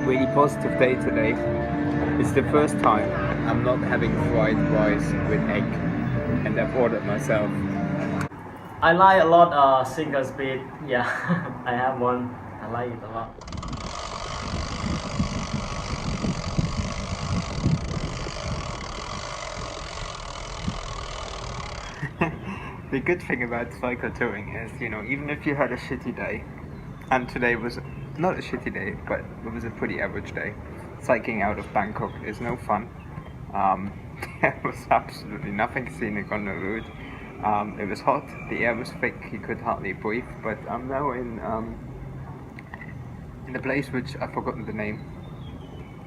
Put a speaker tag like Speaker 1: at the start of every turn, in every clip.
Speaker 1: Really positive day today. It's the first time I'm not having fried rice with egg, and I've ordered myself.
Speaker 2: I like a lot single speed. Yeah, I have one. I like it a lot.
Speaker 1: The good thing about cycle touring is, even if you had a shitty day, and today was not a shitty day, but it was a pretty average day, cycling out of Bangkok is no fun. There was absolutely nothing scenic on the route. It was hot, the air was thick, you could hardly breathe, but I'm now in a place which I've forgotten the name.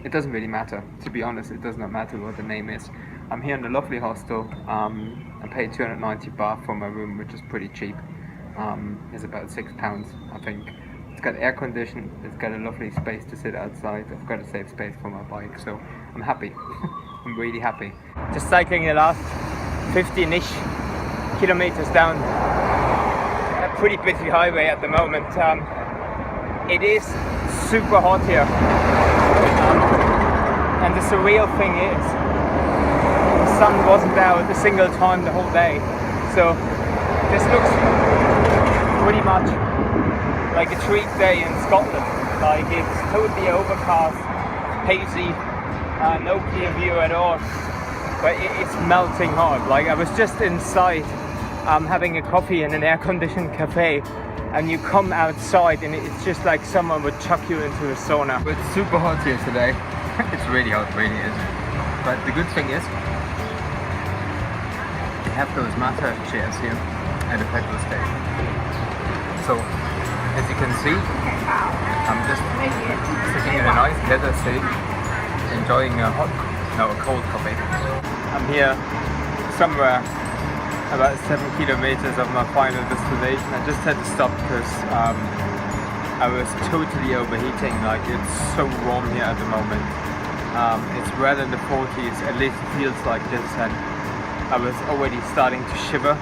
Speaker 1: It doesn't really matter, to be honest, it does not matter what the name is. I'm here in a lovely hostel. I paid 290 baht for my room, which is pretty cheap. It's about £6, I think. It's got air conditioning, it's got a lovely space to sit outside, I've got a safe space for my bike, so I'm happy. I'm really happy. Just cycling the last 15-ish kilometers down a pretty busy highway at the moment. It is super hot here. And the surreal thing is, the sun wasn't out a single time the whole day. So this looks pretty much like a treat day in Scotland. Like, it's totally overcast, hazy, no clear view at all. But it's melting hot. Like, I was just inside having a coffee in an air-conditioned cafe, and you come outside and it's just like someone would chuck you into a sauna. It's super hot here today. It's really hot, really is. But the good thing is, they have those massage chairs here at the petrol station. So, as you can see, I'm just sitting in a nice leather seat, enjoying a cold coffee. I'm here somewhere about 7 kilometers of my final destination. I just had to stop because I was totally overheating. Like, it's so warm here at the moment. It's well in the 40s, at least it feels like this, and I was already starting to shiver.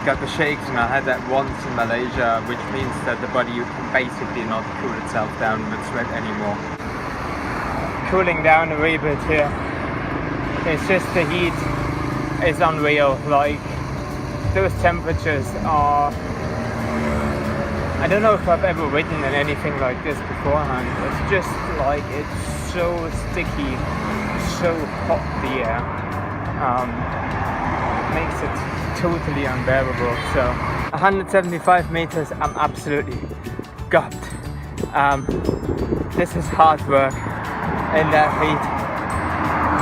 Speaker 1: Got the shakes, and I had that once in Malaysia, which means that the body can basically not cool itself down with sweat anymore. Cooling down a wee bit here. It's just the heat is unreal. Like, those temperatures are, I don't know if I've ever ridden in anything like this beforehand. It's just like, it's so sticky, so hot, the air. Makes it totally unbearable. So 175 meters, I'm absolutely gobbled. This is hard work in that heat.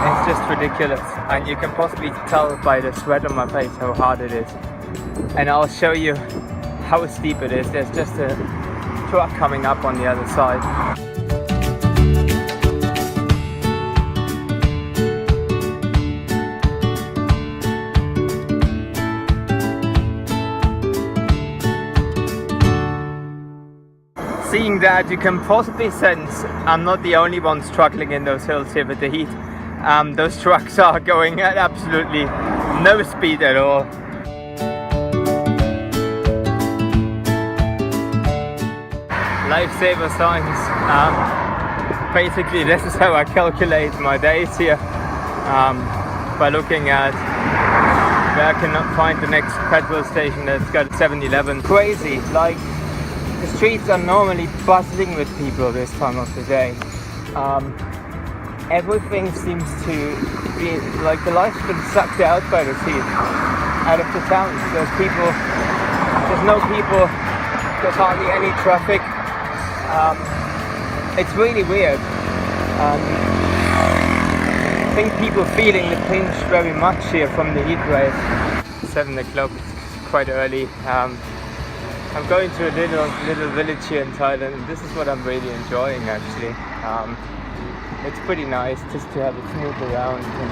Speaker 1: It's just ridiculous, and you can possibly tell by the sweat on my face how hard it is. And I'll show you how steep it is. There's just a truck coming up on the other side. Seeing that, you can possibly sense I'm not the only one struggling in those hills here with the heat. Those trucks are going at absolutely no speed at all. Lifesaver signs. Basically, this is how I calculate my days here, by looking at where I cannot find the next petrol station that's got 7-Eleven. Crazy, like, the streets are normally bustling with people this time of the day. Everything seems to be like the life's been sucked out by the heat, out of the towns. There's no people, there's hardly any traffic. It's really weird. I think people feeling the pinch very much here from the heat wave. 7 o'clock, it's quite early. I'm going to a little village here in Thailand, and this is what I'm really enjoying actually. It's pretty nice just to have a snoop around and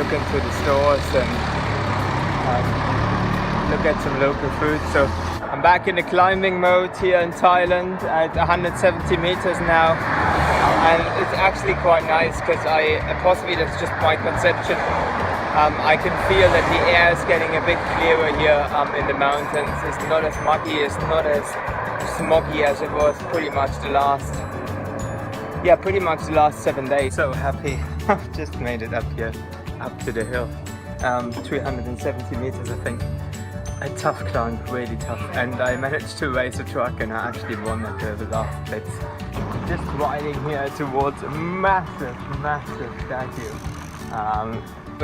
Speaker 1: look into the stores and look at some local food. So I'm back in the climbing mode here in Thailand at 170 meters now, and it's actually quite nice because possibly that's just my conception. I can feel that the air is getting a bit clearer here in the mountains. It's not as muggy, it's not as smoggy as it was pretty much the last yeah, pretty much the last 7 days. So happy. I've just made it up here, up to the hill. 370 meters, I think. A tough climb, really tough. And I managed to race a truck and I actually won at the last bits. Just riding here towards a massive, massive statue.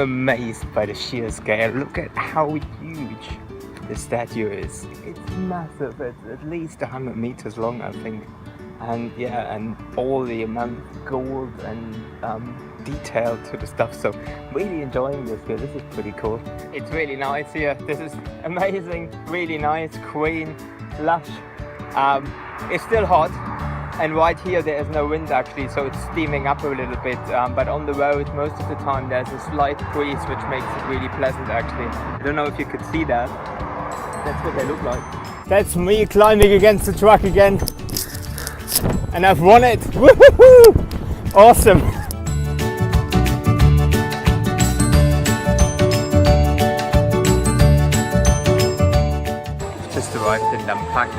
Speaker 1: Amazed by the sheer scale. Look at how huge the statue is. It's massive. It's at least 100 meters long, I think. And yeah, and all the amount of gold and detail to the stuff. So really enjoying this here. This is pretty cool. It's really nice here. This is amazing. Really nice, green, lush. It's still hot. And right here there is no wind actually, so it's steaming up a little bit. But on the road, most of the time there's a slight breeze, which makes it really pleasant actually. I don't know if you could see that. That's what they look like. That's me climbing against the truck again. And I've won it! Woohoo! Awesome! Just arrived in Lampang,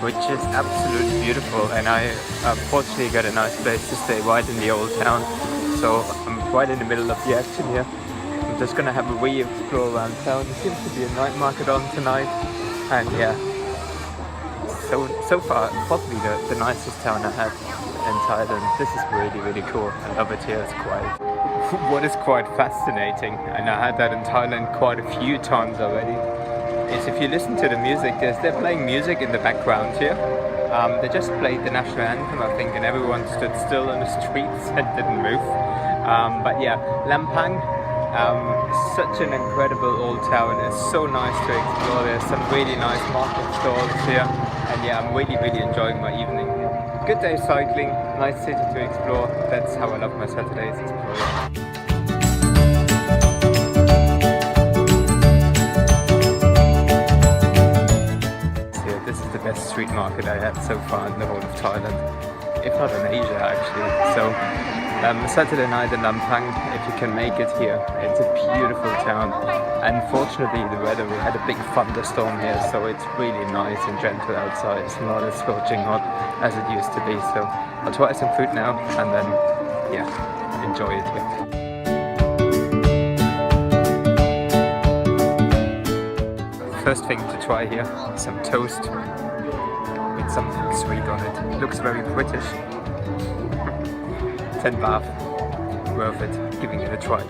Speaker 1: which is absolutely beautiful, and I fortunately got a nice place to stay right in the old town. So I'm right in the middle of the action here. I'm just gonna have a wee explore around town. There seems to be a night market on tonight, and yeah. So far, probably the nicest town I had in Thailand. This is really, really cool. I love it here, it's quiet. What is quite fascinating, and I had that in Thailand quite a few times already, is if you listen to the music, they're playing music in the background here. They just played the national anthem, I think, and everyone stood still on the streets and didn't move. But yeah, Lampang, such an incredible old town. It's so nice to explore. There's some really nice market stalls here. And yeah, I'm really, really enjoying my evening here. Good day cycling, nice city to explore. That's how I love my Saturdays, exploring. So this is the best street market I had so far in the whole of Thailand, if not in Asia actually. So Saturday night in Lampang, if you can make it here, it's a beautiful town. Unfortunately, the weather, we had a big thunderstorm here, so it's really nice and gentle outside. It's not as scorching hot as it used to be. So I'll try some food now and then, yeah, enjoy it here. First thing to try here, some toast with something sweet on it. It looks very British. 10 baht, worth it, giving it a try.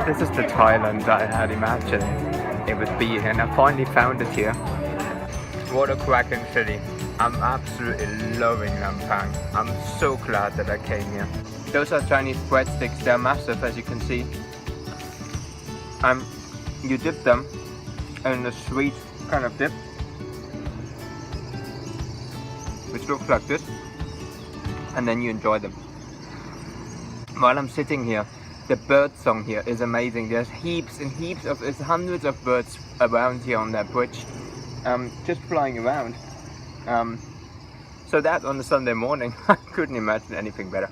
Speaker 1: This is the Thailand I had imagined it would be, and I finally found it here. What a cracking city. I'm absolutely loving Lampang. I'm so glad that I came here. Those are Chinese breadsticks, they're massive as you can see. You dip them in a sweet kind of dip, which looks like this, and then you enjoy them. While I'm sitting here, the bird song here is amazing. There's heaps and heaps of, there's hundreds of birds around here on that bridge, just flying around. So that on a Sunday morning, I couldn't imagine anything better.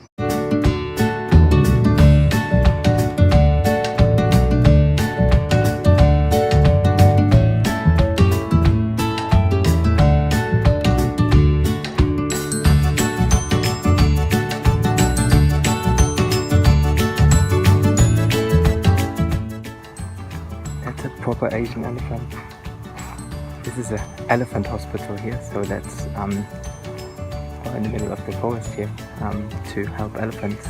Speaker 1: Proper Asian elephant. This is an elephant hospital here, so that's in the middle of the forest here to help elephants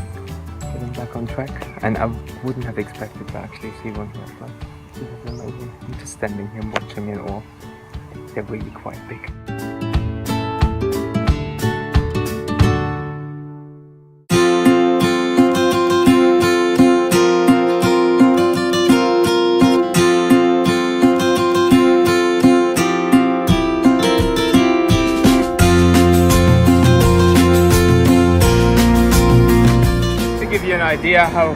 Speaker 1: getting back on track. And I wouldn't have expected to actually see one here, but this is amazing. I'm just standing here watching it all. They're really quite big. Idea how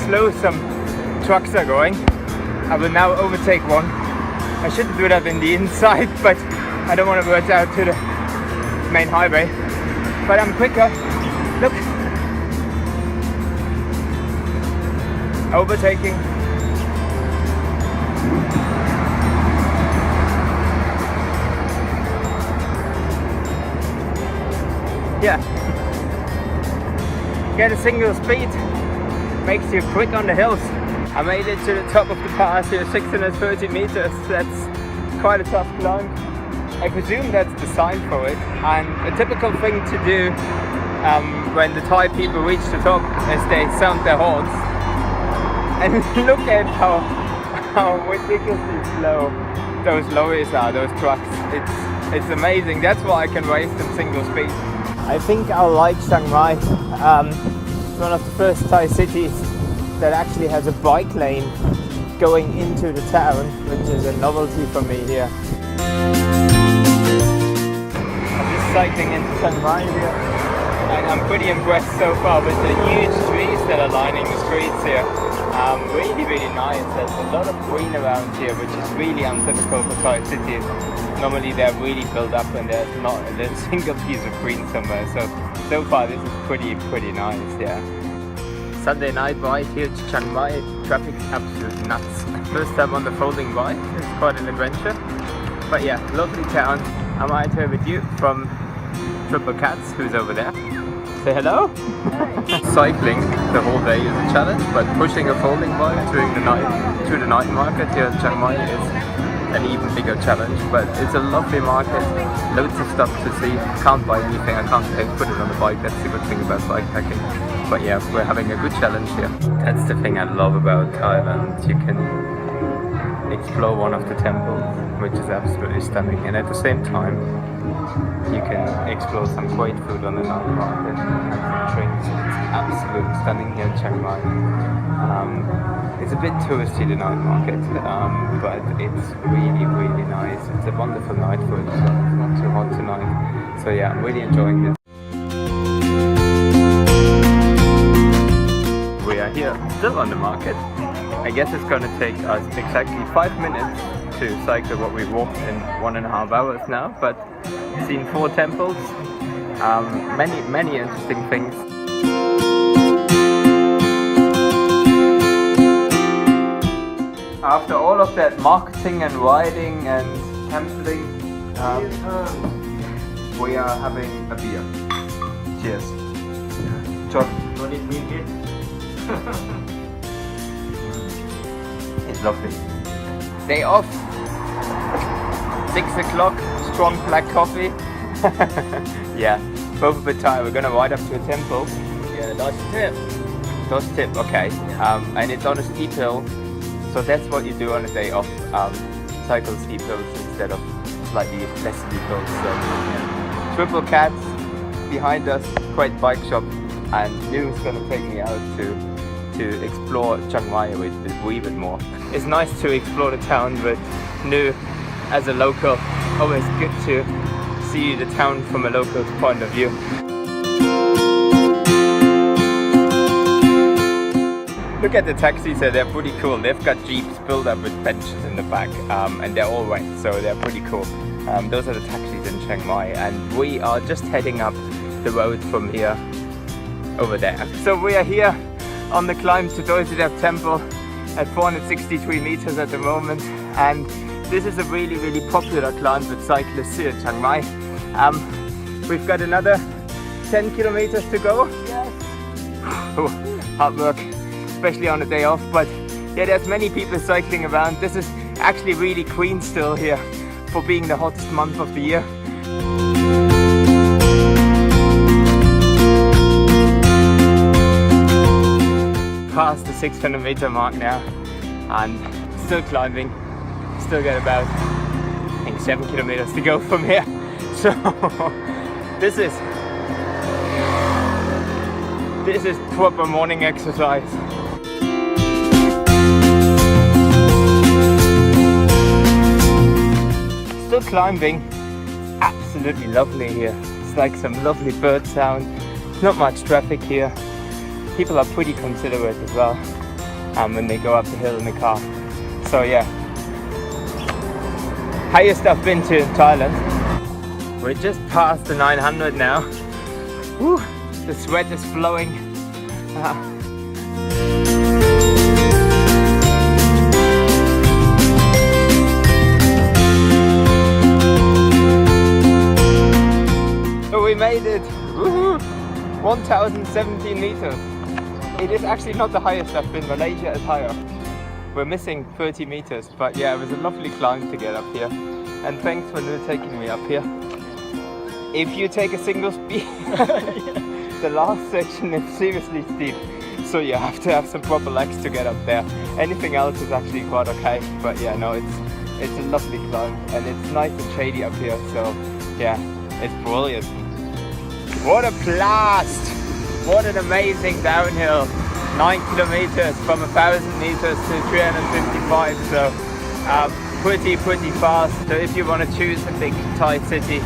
Speaker 1: slow some trucks are going. I will now overtake one. I shouldn't do that in the inside, but I don't want to rush out to the main highway. But I'm quicker. Look. Overtaking yeah, get a single speed, makes you quick on the hills. I made it to the top of the pass here, 630 meters. That's quite a tough climb. I presume that's the sign for it. And a typical thing to do when the Thai people reach the top is they sound their horns. And look at how ridiculously slow those lorries are, those trucks. It's amazing. That's why I can race them single speed. I think I'll like Chiang Mai. It's one of the first Thai cities that actually has a bike lane going into the town, which is a novelty for me here. I'm just cycling into Chiang Mai here, and I'm pretty impressed so far with the huge trees that are lining the streets here. Really nice. There's a lot of green around here, which is really untypical for Thai cities. Normally they're really built up and there's not a single piece of green somewhere. So far this is pretty nice, yeah. Sunday night ride here to Chiang Mai. Traffic is absolutely nuts. First time on the folding bike. It's quite an adventure. But yeah, lovely town. I'm out here with you from Triple Cats, who's over there. Say hello. Hey. Cycling the whole day is a challenge, but pushing a folding bike during the night to the night market here in Chiang Mai is an even bigger challenge. But it's a lovely market, loads of stuff to see. Can't buy anything, I can't put it on the bike. That's the good thing about bikepacking. But yeah, we're having a good challenge here. That's the thing I love about Thailand. You can explore one of the temples, which is absolutely stunning, and at the same time you can explore some great food on the night market and have some drinks. It's absolutely stunning here in Chiang Mai. It's a bit touristy, the night market, but it's really nice. It's a wonderful night for it as well. It's not too hot tonight, so yeah, I'm really enjoying this. We are here, still on the market. I guess it's going to take us exactly 5 minutes to cycle what we've walked in 1.5 hours now, but seen 4 temples, many interesting things. After all of that marketing and riding and pamphleting, we are having a beer. Cheers. John.
Speaker 2: Don't it mean it?
Speaker 1: It's lovely. Day off. 6 o'clock. Strong black coffee. Yeah, both a bit tired. We're gonna ride up to a temple.
Speaker 2: Yeah, that's tip.
Speaker 1: Those tip, okay. And it's on a steep hill, so that's what you do on a day off. Cycle steep hills instead of slightly less steep hills. So, yeah. Triple Cats behind us, great bike shop, and New is gonna take me out to explore Chiang Mai with a wee bit more. It's nice to explore the town, but New, as a local, always good to see the town from a local's point of view. Look at the taxis here, they're pretty cool. They've got jeeps built up with benches in the back, and they're all white, so they're pretty cool. Those are the taxis in Chiang Mai, and we are just heading up the road from here over there. So we are here on the climb to Dosidep Temple at 463 meters at the moment, and this is a really popular climb with cyclists here in Chiang Mai. We've got another 10 kilometers to go.
Speaker 2: Yes.
Speaker 1: Hard work, especially on a day off, but yeah, there's many people cycling around. This is actually really green still here for being the hottest month of the year. Past the 600 meter mark now, and still climbing. Still got about, I think, 7 kilometers to go from here. So this is proper morning exercise. Still climbing. Absolutely lovely here. It's like some lovely bird sound. Not much traffic here. People are pretty considerate as well when they go up the hill in the car. So yeah. Highest I've been to in Thailand. We're just past the 900 now. Woo, the sweat is flowing. So we made it. Woohoo! 1,017 meters. It is actually not the highest I've been. Malaysia is higher. We're missing 30 meters, but yeah, it was a lovely climb to get up here. And thanks for taking me up here. If you take a single speed, the last section is seriously steep, so you have to have some proper legs to get up there. Anything else is actually quite okay, but yeah, no, it's a lovely climb and it's nice and shady up here, so yeah, it's brilliant. What a blast! What an amazing downhill! 9 kilometers from 1,000 meters to 355, so pretty fast. So if you want to choose a big Thai city,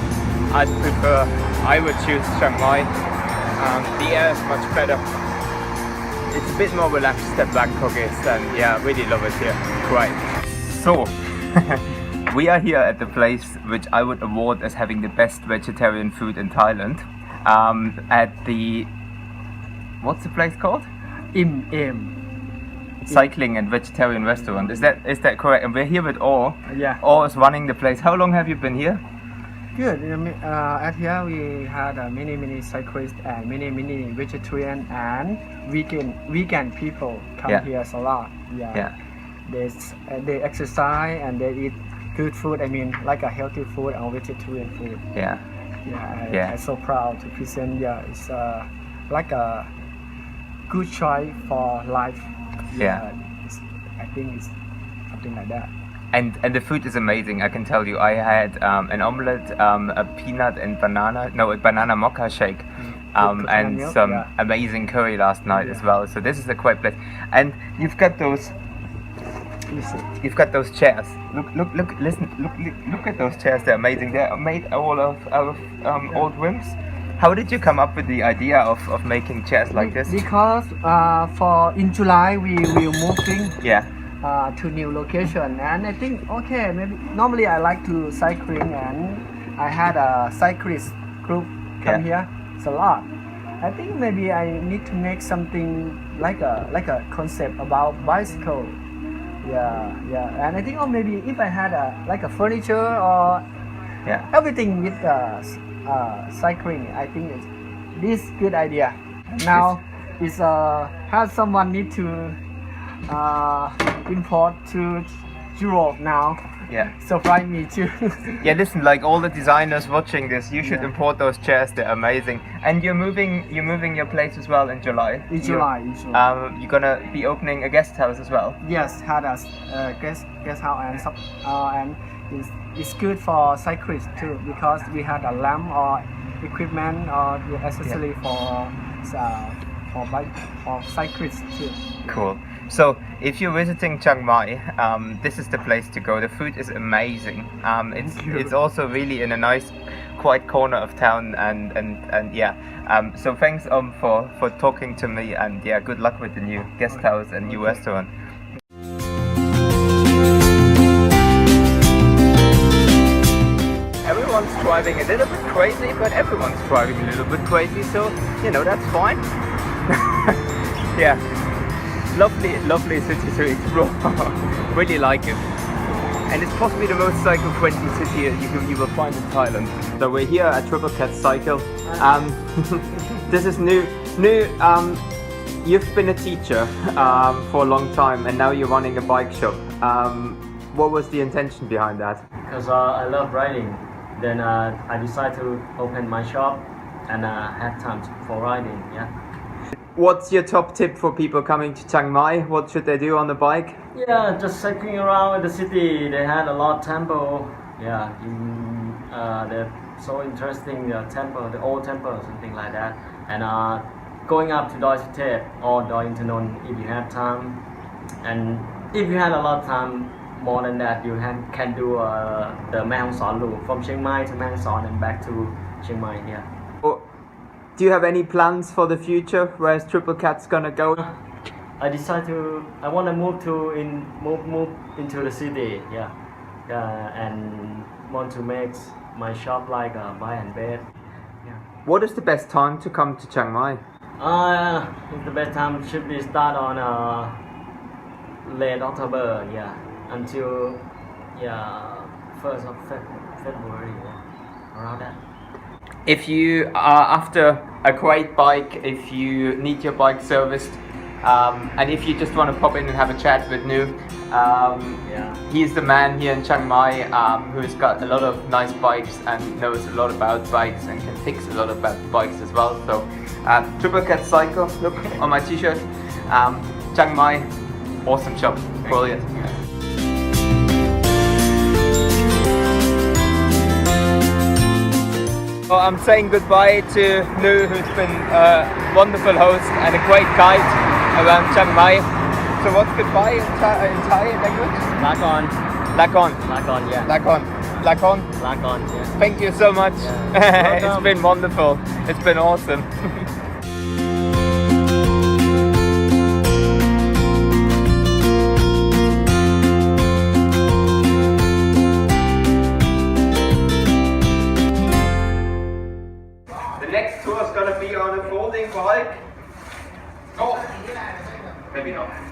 Speaker 1: I would choose Chiang Mai. The air is much better. It's a bit more relaxed than Bangkok is, and yeah, really love it here. Great. So we are here at the place which I would award as having the best vegetarian food in Thailand. At the, what's the place called? Cycling and vegetarian restaurant. Is that correct? And we're here with Or.
Speaker 3: Yeah.
Speaker 1: Or is running the place. How long have you been here?
Speaker 3: Good. At here we had many cyclists and many vegetarian and vegan people come here a lot. Yeah. They exercise and they eat good food. I mean, like a healthy food and vegetarian food.
Speaker 1: Yeah.
Speaker 3: I'm so proud to present. Yeah, it's like a good choice for life. I think it's something like that.
Speaker 1: And the food is amazing, I can tell you. I had an omelette, a peanut and a banana mocha shake, and
Speaker 3: milk,
Speaker 1: some amazing curry last night as well. So this is a great place. And you've got those chairs. Look at those chairs. They're amazing. They're made all of old rims. How did you come up with the idea of making chairs like this?
Speaker 3: Because in July we will moving.
Speaker 1: Yeah.
Speaker 3: To new location, and I think maybe normally I like to cycling, and I had a cyclist group come here. It's a lot. I think maybe I need to make something like a concept about bicycle. And I think maybe if I had a furniture or everything with cycling, I think this good idea. Now is has someone need to import to Europe now.
Speaker 1: Yeah.
Speaker 3: Surprise me too.
Speaker 1: Yeah, listen, like all the designers watching this, you should import those chairs. They're amazing. And you're moving your place as well in July.
Speaker 3: In July.
Speaker 1: You're gonna be opening a guest house as well.
Speaker 3: Yes, had a guest house and it's good for cyclists too, because we had a lamp or equipment or the accessory for cyclists too.
Speaker 1: Cool. So if you're visiting Chiang Mai, this is the place to go. The food is amazing. It's also really in a nice, quiet corner of town, and yeah. So thanks for talking to me, and yeah, good luck with the new guest house and new restaurant. Everyone's driving a little bit crazy, but everyone's driving a little bit crazy, so that's fine. Yeah. Lovely city to explore. Really like it, and it's possibly the most cycle-friendly city you will find in Thailand. So we're here at Triple Cat Cycle. This is new. You've been a teacher for a long time, and now you're running a bike shop. What was the intention behind that?
Speaker 2: Because I love riding. Then I decided to open my shop and had time for riding. Yeah.
Speaker 1: What's your top tip for people coming to Chiang Mai? What should they do on the bike?
Speaker 2: Yeah, just cycling around the city. They had a lot of temple. Yeah, they're so interesting. The temple, the old temple, something like that. And going up to Doi Suthep or Doi Inthanon if you have time. And if you had a lot of time, more than that, you can do the Mae Hong Son loop from Chiang Mai to Mae Hong Son and back to Chiang Mai. Yeah.
Speaker 1: Do you have any plans for the future? Where's Triple Cat's gonna go?
Speaker 2: I want to move into the city. Yeah, and want to make my shop like a buy and bed. Yeah.
Speaker 1: What is the best time to come to Chiang Mai?
Speaker 2: The best time should be start on late October. Yeah, until 1st of February. Yeah, around that.
Speaker 1: if you are after a great bike, if you need your bike serviced, and if you just want to pop in and have a chat with Nu, he's the man here in Chiang Mai who's got a lot of nice bikes and knows a lot about bikes and can fix a lot about bikes as well. So Triple Cat Cycle, look on my t-shirt. Chiang Mai, awesome shop, brilliant. So I'm saying goodbye to Nu, who's been a wonderful host and a great guide around Chiang Mai. So what's goodbye in Thai language?
Speaker 2: Lakon.
Speaker 1: Lakon.
Speaker 2: Lakon, yeah.
Speaker 1: Lakon. Lakon.
Speaker 2: Lakon, yeah.
Speaker 1: Thank you so much.
Speaker 2: Yeah.
Speaker 1: It's been wonderful. It's been awesome. The next tour is gonna be on a folding bike. Oh, maybe not.